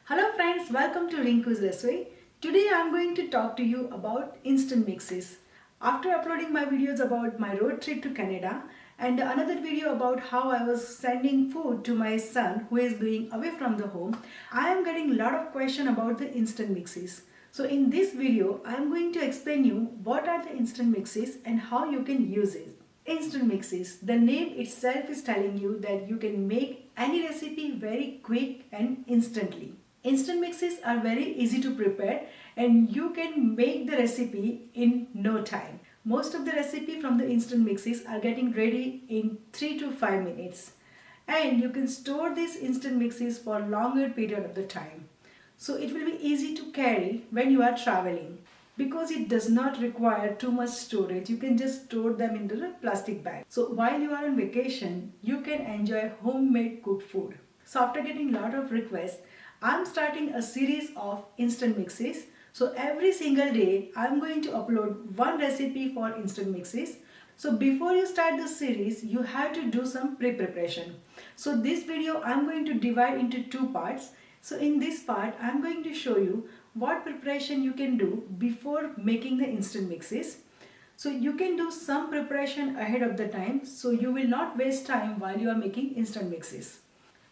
Hello friends, welcome to RinkusRasoi. Today I am going to talk to you about instant mixes. After uploading my videos about my road trip to Canada and another video about how I was sending food to my son who is living away from the home, I am getting a lot of questions about the instant mixes. So in this video, I am going to explain you what are the instant mixes and how you can use it. Instant mixes. The name itself is telling you that you can make any recipe very quick and instantly. Instant mixes are very easy to prepare and you can make the recipe in no time. Most of the recipe from the instant mixes are getting ready in 3 to 5 minutes. And you can store these instant mixes for a longer period of the time. So it will be easy to carry when you are traveling. Because it does not require too much storage, you can just store them into the plastic bag. So while you are on vacation, you can enjoy homemade cooked food. So after getting a lot of requests, I'm starting a series of instant mixes. So every single day, I'm going to upload one recipe for instant mixes. So before you start the series, you have to do some pre-preparation. So this video, I'm going to divide into two parts. So in this part, I'm going to show you what preparation you can do before making the instant mixes. So you can do some preparation ahead of the time, so you will not waste time while you are making instant mixes.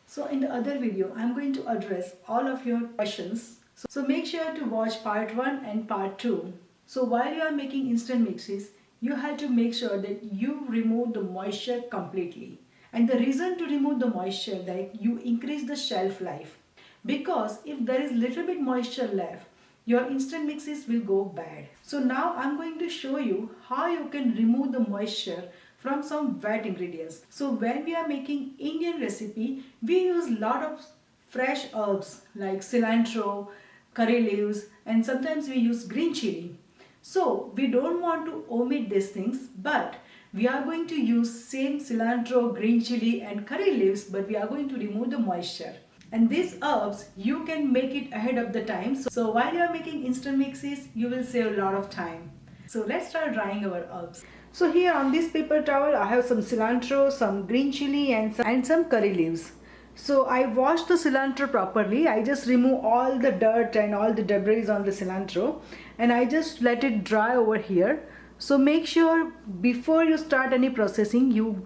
So in the other video, I'm going to address all of your questions. So make sure to watch part 1 and part 2. So while you are making instant mixes, you have to make sure that you remove the moisture completely. And the reason to remove the moisture is that you increase the shelf life. Because if there is little bit moisture left, your instant mixes will go bad. So now I'm going to show you how you can remove the moisture from some wet ingredients. So when we are making Indian recipe, we use lot of fresh herbs like cilantro, curry leaves, and sometimes we use green chili. So we don't want to omit these things, but we are going to use same cilantro, green chili and curry leaves, but we are going to remove the moisture. And these herbs, you can make it ahead of the time. So while you are making instant mixes, you will save a lot of time. So let's start drying our herbs. So here on this paper towel, I have some cilantro, some green chili and some curry leaves. So I washed the cilantro properly. I just remove all the dirt and all the debris on the cilantro and I just let it dry over here. So make sure before you start any processing, you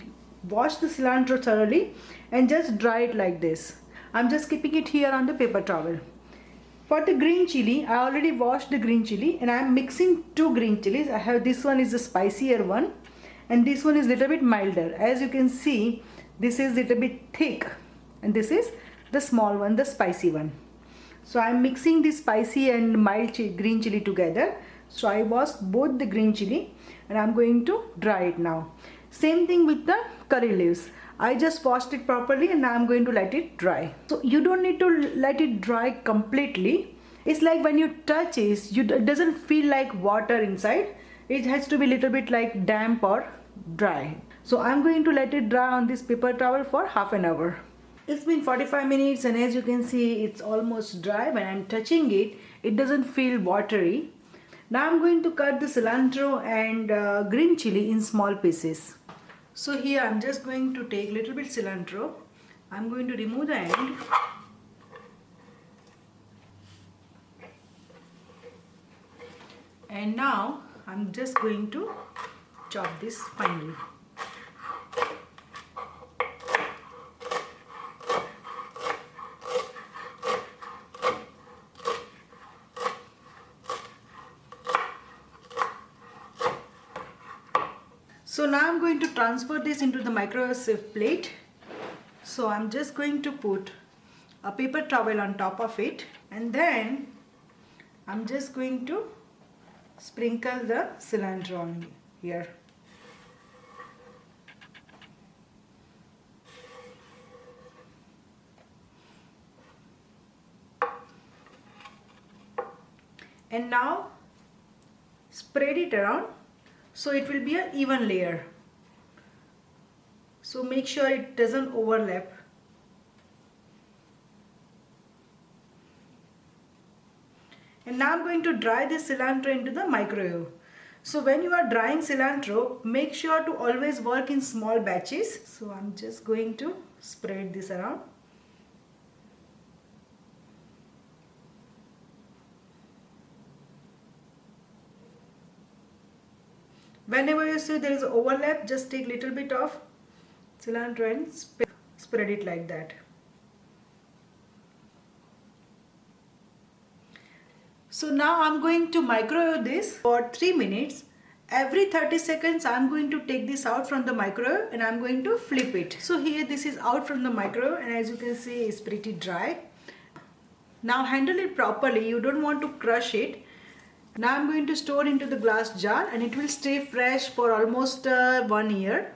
wash the cilantro thoroughly and just dry it like this. I'm just keeping it here on the paper towel. For the green chili, I already washed the green chili and I am mixing two green chilies. I have this one is the spicier one and this one is little bit milder. As you can see, this is little bit thick and this is the small one, the spicy one. So I am mixing the spicy and mild green chili together. So I washed both the green chili and I am going to dry it now. Same thing with the curry leaves. I just washed it properly and now I'm going to let it dry. So you don't need to let it dry completely. It's like when you touch it, it doesn't feel like water inside. It has to be a little bit like damp or dry. So I'm going to let it dry on this paper towel for half an hour. It's been 45 minutes and as you can see, it's almost dry. When I'm touching it, it doesn't feel watery. Now I'm going to cut the cilantro and green chili in small pieces. So here I'm just going to take little bit cilantro. I'm going to remove the end. And now I'm just going to chop this finely. So now I'm going to transfer this into the microwave plate. So I'm just going to put a paper towel on top of it and then I'm just going to sprinkle the cilantro on here. And now spread it around. So it will be an even layer. So make sure it doesn't overlap. And now I'm going to dry this cilantro into the microwave. So when you are drying cilantro, make sure to always work in small batches. So I'm just going to spread this around. Whenever you see there is overlap, just take little bit of cilantro and spread it like that. So now I'm going to microwave this for 3 minutes. Every 30 seconds I'm going to take this out from the microwave and I'm going to flip it. So here this is out from the microwave, and as you can see it's pretty dry. Now handle it properly, you don't want to crush it. Now I'm going to store into the glass jar and it will stay fresh for almost 1 year.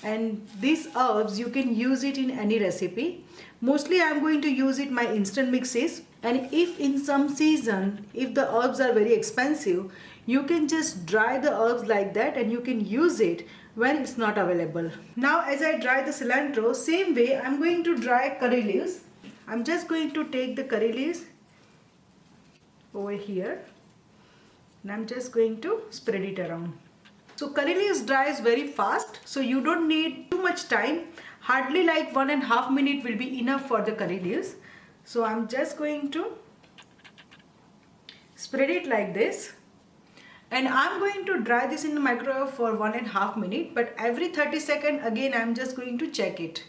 And these herbs you can use it in any recipe. Mostly I'm going to use it my instant mixes, and if in some season if the herbs are very expensive, you can just dry the herbs like that and you can use it when it's not available. Now as I dry the cilantro, same way I'm going to dry curry leaves. I'm just going to take the curry leaves over here and I'm just going to spread it around. So curry leaves dries very fast, so you don't need too much time. Hardly like 1.5 minutes will be enough for the curry leaves. So I'm just going to spread it like this. And I'm going to dry this in the microwave for 1.5 minutes, but every 30 seconds again I'm just going to check it.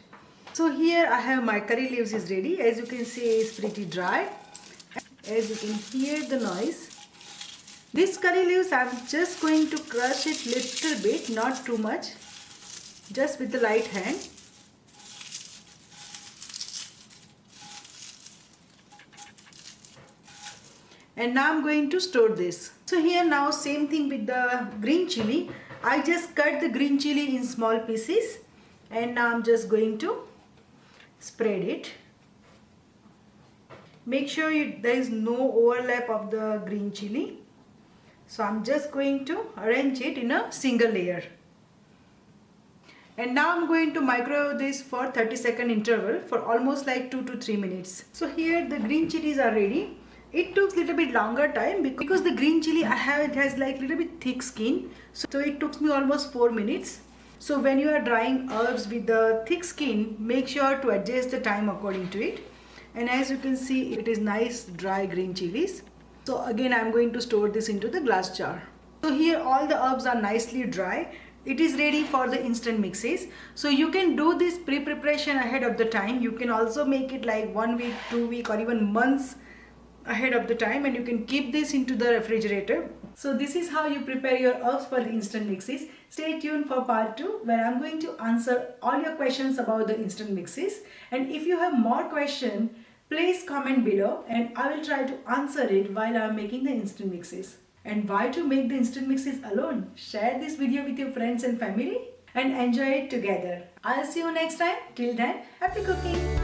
So here I have my curry leaves is ready. As you can see it's pretty dry. As you can hear the noise. This curry leaves I'm just going to crush it little bit, not too much, just with the light hand. And now I'm going to store this. So here now same thing with the green chili. I just cut the green chili in small pieces and now I'm just going to spread it. Make sure there is no overlap of the green chili. So I'm just going to arrange it in a single layer. And now I'm going to microwave this for 30-second interval for almost like 2 to 3 minutes. So here the green chilies are ready. It took a little bit longer time because the green chili I have, it has like little bit thick skin. So it took me almost 4 minutes. So when you are drying herbs with the thick skin, make sure to adjust the time according to it. And as you can see, it is nice dry green chilies. So again I'm going to store this into the glass jar. So here all the herbs are nicely dry. It is ready for the instant mixes. So you can do this pre-preparation ahead of the time. You can also make it like 1 week, 2 weeks or even months ahead of the time, and you can keep this into the refrigerator. So this is how you prepare your herbs for the instant mixes. Stay tuned for part 2 where I'm going to answer all your questions about the instant mixes. And if you have more questions, please comment below and I will try to answer it while I'm making the instant mixes. And why to make the instant mixes alone? Share this video with your friends and family and enjoy it together. I'll see you next time. Till then, happy cooking!